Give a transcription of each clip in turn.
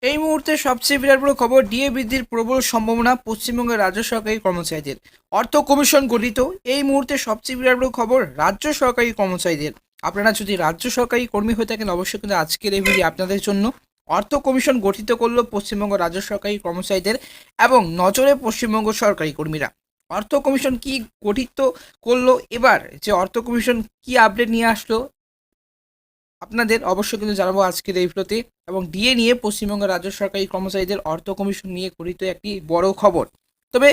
এই মুহূর্তে সবচেয়ে বিরাট বড় খবর, ডিএ বৃদ্ধির প্রবল সম্ভাবনা পশ্চিমবঙ্গের রাজ্য সরকারি কর্মচারীদের। অর্থ কমিশন গঠিত। এই মুহূর্তে সবচেয়ে বিরাট বড় খবর রাজ্য সরকারি কর্মচারীদের। আপনারা যদি রাজ্য সরকারি কর্মী হয়ে থাকেন, অবশ্যই কিন্তু আজকের এই ভিডিও আপনাদের জন্য। অর্থ কমিশন গঠিত করলো পশ্চিমবঙ্গ রাজ্য সরকারি কর্মচারীদের এবং নজরে পশ্চিমবঙ্গ সরকারি কর্মীরা। অর্থ কমিশন কি গঠিত করলো, এবার যে অর্থ কমিশন কি আপডেট নিয়ে আসলো আপনাদের অবশ্যই কিন্তু জানাবো আজকের এই ভিডিওতে। এবং ডিএ নিয়ে পশ্চিমবঙ্গ রাজ্য সরকারি কর্মচারীদের অর্থ কমিশন নিয়ে গঠিত একটি বড় খবর। তবে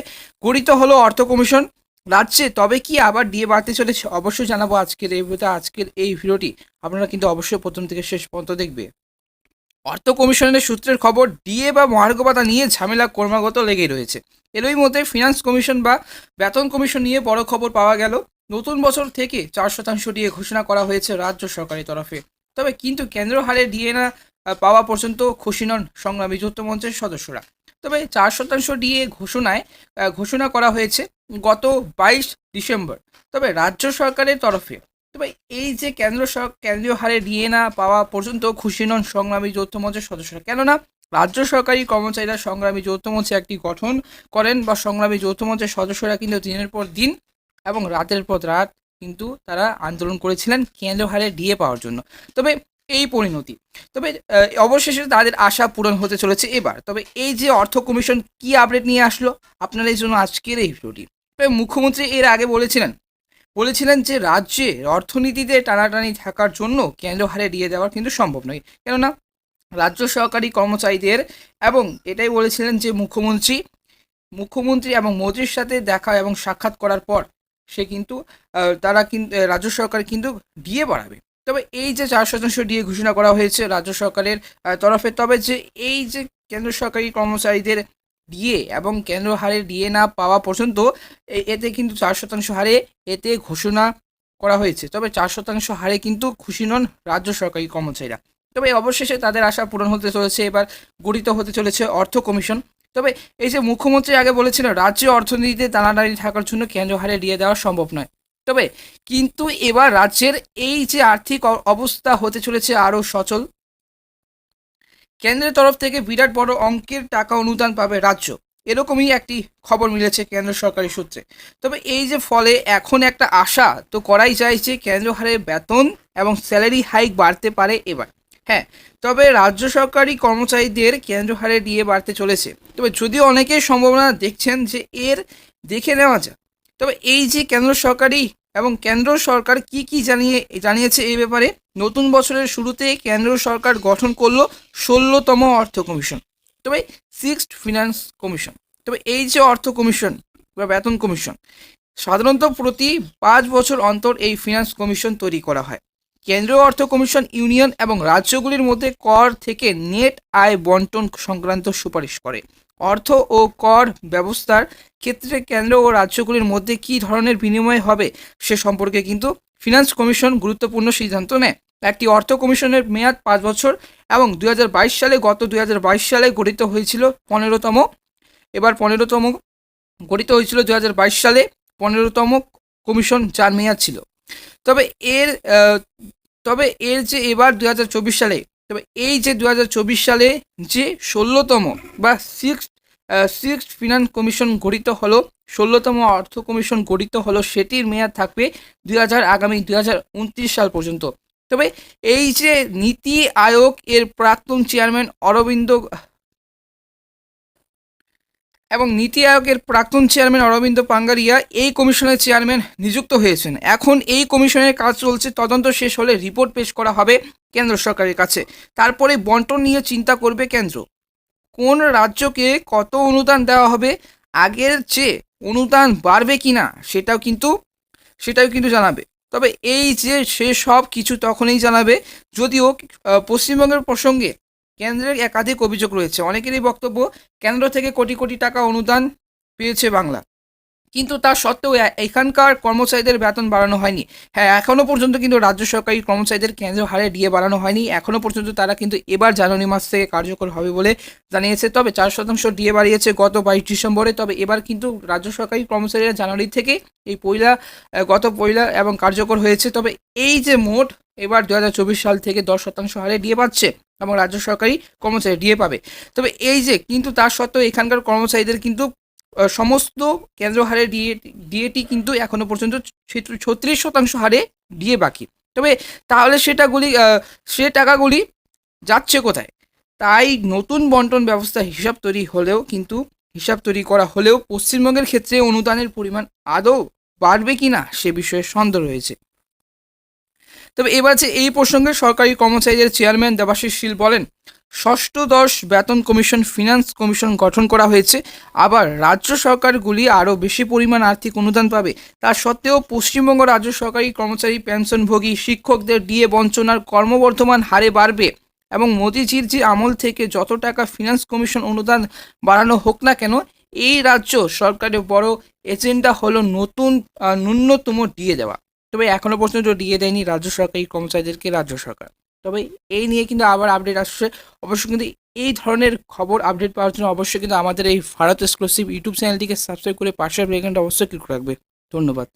গঠিত হলো অর্থ কমিশন রাজ্যে, তবে কি আবার ডিএ বাড়তে চলেছে অবশ্যই জানাবো আজকের এই ভিডিওতে। আজকের এই ভিডিওটি আপনারা কিন্তু অবশ্যই প্রথম থেকে শেষ পর্যন্ত দেখবে। অর্থ কমিশনের সূত্রের খবর, ডিএ বা মহার্ঘ ভাতা নিয়ে ঝামেলা ক্রমাগত লেগেই রয়েছে। এরই মধ্যে ফিনান্স কমিশন বা বেতন কমিশন নিয়ে বড় খবর পাওয়া গেল। নতুন বছর থেকে 4% ডিএ ঘোষণা করা হয়েছে রাজ্য সরকারের তরফে। তবে কিন্তু কেন্দ্র হারে ডিএ না পাওয়া পর্যন্ত খুশি নন সংগ্রামী যৌথ মঞ্চের সদস্যরা। তবে 4% ডিএ ঘোষণা করা হয়েছে গত 22 ডিসেম্বর, তবে রাজ্য সরকারের তরফে। তবে এই যে কেন্দ্রীয় হারে ডিএ না পাওয়া পর্যন্ত খুশি নন সংগ্রামী যৌথ মঞ্চের সদস্যরা, কেননা রাজ্য সরকারি কর্মচারীরা সংগ্রামী যৌথ মঞ্চে একটি গঠন করেন বা সংগ্রামী যৌথ মঞ্চের সদস্যরা কিন্তু দিনের পর দিন এবং রাতের পর রাত কিন্তু তারা আন্দোলন করেছিলেন কেন্দ্র হারে ডিএ পাওয়ার জন্য। তবে এই পরিণতি, তবে অবশেষে তাদের আশা পূরণ হতে চলেছে এবার। তবে এই যে অর্থ কমিশন কি আপডেট নিয়ে আসলো আপনার এই জন্য আজকের এই ভিডিওটি। মুখ্যমন্ত্রী এর আগে বলেছিলেন যে রাজ্যে অর্থনীতিতে টানাটানি থাকার জন্য কেন্দ্র হারে ডিএ দেওয়া কিন্তু সম্ভব নয়, কেননা রাজ্য সরকারি কর্মচারীদের, এবং এটাই বলেছিলেন যে মুখ্যমন্ত্রী এবং মোদির সাথে দেখা এবং সাক্ষাৎ করার পর তারা কিন্তু রাজ্য সরকার কিন্তু ডিএ বাড়াবে। তবে এই যে 4% ডিএ ঘোষণা করা হয়েছে রাজ্য সরকারের তরফে, তবে যে এই যে কেন্দ্র সরকারি কর্মচারীদের ডিএ এবং কেন্দ্র হারে ডিএ না পাওয়া পর্যন্ত এতে কিন্তু 4% হারে এতে ঘোষণা করা হয়েছে। তবে 4% হারে কিন্তু খুশি নন রাজ্য সরকারি কর্মচারীরা। তবে অবশেষে তাদের আশা পূরণ হতে চলেছে, এবার গঠিত হতে চলেছে অর্থ কমিশন। তবে এই যে মুখ্যমন্ত্রী আগে বলেছিলেন রাজ্যে অর্থনীতিতে টানাটানি থাকার জন্য কেন্দ্র হারে ডিএ দেওয়া সম্ভব নয়, তবে কিন্তু এবার রাজ্যের এই যে আর্থিক অবস্থা হতে চলেছে আরও সচল। কেন্দ্রের তরফ থেকে বিরাট বড় অঙ্কের টাকা অনুদান পাবে রাজ্য, এরকমই একটি খবর মিলেছে কেন্দ্র সরকারি সূত্রে। তবে এই যে ফলে এখন একটা আশা তো করাই যায় যে কেন্দ্র হারে বেতন এবং স্যালারি হাইক বাড়তে পারে এবার। হ্যাঁ, তবে রাজ্য সরকারি কর্মচারীদের কেন্দ্র হারে ডিএ বাড়তে চলেছে। তবে যদিও অনেকেই সম্ভাবনা দেখছেন যে দেখে নেওয়া যায়। তবে এই যে কেন্দ্র সরকার কি জানিয়েছে এই ব্যাপারে। নতুন বছরের শুরুতে কেন্দ্র সরকার গঠন করলো 16তম অর্থ কমিশন, তবে 6th ফিনান্স কমিশন। তবে এই যে অর্থ কমিশন বা বেতন কমিশন, সাধারণত প্রতি 5 বছর অন্তর এই ফিনান্স কমিশন তৈরি করা হয়। কেন্দ্রীয় অর্থ কমিশন ইউনিয়ন এবং রাজ্যগুলির মধ্যে কর থেকে নেট আয় বন্টন সংক্রান্ত সুপারিশ করে। অর্থ ও কর ব্যবস্থার ক্ষেত্রে কেন্দ্র ও রাজ্যগুলির মধ্যে কী ধরনের বিনিময় হবে সে সম্পর্কে কিন্তু ফিনান্স কমিশন গুরুত্বপূর্ণ সিদ্ধান্ত নেয়। একটি অর্থ কমিশনের মেয়াদ 5 বছর এবং 2022 সালে গঠিত হয়েছিল 15তম। এবার 15তম গঠিত হয়েছিল 2022 সালে 15তম কমিশন, যার মেয়াদ ছিল। তবে এর যে এবার 2024 সালে, তবে এই যে 2024 সালে যে 16তম বা সিক্সথ ফিনান্স কমিশন গঠিত হলো, 16তম অর্থ কমিশন গঠিত হলো, সেটির মেয়াদ থাকবে আগামী 2029 সাল পর্যন্ত। তবে এই যে নীতি আয়োগ এর প্রাক্তন চেয়ারম্যান অরবিন্দ পাঙ্গারিয়া এই কমিশনের চেয়ারম্যান নিযুক্ত হয়েছেন। এখন এই কমিশনের কাজ চলছে, তদন্ত শেষ হলে রিপোর্ট পেশ করা হবে কেন্দ্র সরকারের কাছে। তারপরে বন্টন নিয়ে চিন্তা করবে কেন্দ্র, কোন রাজ্যকে কত অনুদান দেওয়া হবে, আগের চেয়ে অনুদান বাড়বে কিনা সেটাও কিন্তু জানাবে। তবে এই যে সে সব কিছু তখনই জানাবে। যদিও পশ্চিমবঙ্গের প্রসঙ্গে কেন্দ্রের একাধিক অভিযোগ রয়েছে। অনেকেরই বক্তব্য কেন্দ্র থেকে কোটি কোটি টাকা অনুদান পেয়েছে বাংলা, কিন্তু তা সত্ত্বেও এখানকার কর্মচারীদের বেতন বাড়ানো হয়নি। হ্যাঁ, এখনও পর্যন্ত কিন্তু রাজ্য সরকারি কর্মচারীদের কেন্দ্রীয় হারে ডিএ বাড়ানো হয়নি। এখনও পর্যন্ত তারা কিন্তু এবার জানুয়ারি মাস থেকে কার্যকর হবে বলে জানিয়েছে। তবে 4% ডিএ বাড়িয়েছে গত 22 ডিসেম্বরে। তবে এবার কিন্তু রাজ্য সরকারি কর্মচারীরা জানুয়ারি থেকে এই গত পয়লা এবং কার্যকর হয়েছে। তবে এই যে মোট এবার 2024 সাল থেকে 10% হারে ডিএ পাচ্ছে এবং রাজ্য সরকারি কর্মচারী ডিএ পাবে। তবে এই যে কিন্তু তার সত্ত্বেও এখানকার কর্মচারীদের কিন্তু সমস্ত কেন্দ্র হারে ডিএটি কিন্তু এখনো পর্যন্ত 36% হারে ডিএ বাকি। তবে তাহলে সে টাকাগুলি যাচ্ছে কোথায়? তাই নতুন বন্টন ব্যবস্থা হিসাব তৈরি করা হলেও পশ্চিমবঙ্গের ক্ষেত্রে অনুদানের পরিমাণ আদৌ বাড়বে কিনা সে বিষয়ে সন্দেহ রয়েছে। তবে এবার যে এই প্রসঙ্গে সরকারি কর্মচারীদের চেয়ারম্যান দেবাশিস শীল বলেন, ষষ্ঠদশ বেতন কমিশন, ফিনান্স কমিশন গঠন করা হয়েছে। আবার রাজ্য সরকারগুলি আরও বেশি পরিমাণ আর্থিক অনুদান পাবে। তা সত্ত্বেও পশ্চিমবঙ্গ রাজ্য সরকারি কর্মচারী পেনশনভোগী শিক্ষকদের ডিএ বঞ্চনার ক্রমবর্ধমান হারে বাড়বে এবং মোদিজির যে আমল থেকে যত টাকা ফিনান্স কমিশন অনুদান বাড়ানো হোক না কেন, এই রাজ্য সরকারের বড় এজেন্ডা হলো নতুন ন্যূনতম ডিএ দেওয়া। তবে এখনও পর্যন্ত ডিএ দেয়নি রাজ্য সরকারি কর্মচারীদেরকে রাজ্য সরকার। তবে এই নিয়ে কিন্তু আবার আপডেট আসছে। অবশ্যই কিন্তু এই ধরনের খবর আপডেট পাওয়ার জন্য অবশ্যই কিন্তু আমাদের এই ভারত এক্সক্লুসিভ ইউটিউব চ্যানেলটিকে সাবস্ক্রাইব করে পাশের বেল আইকনটা অবশ্যই ক্লিক রাখবে। ধন্যবাদ।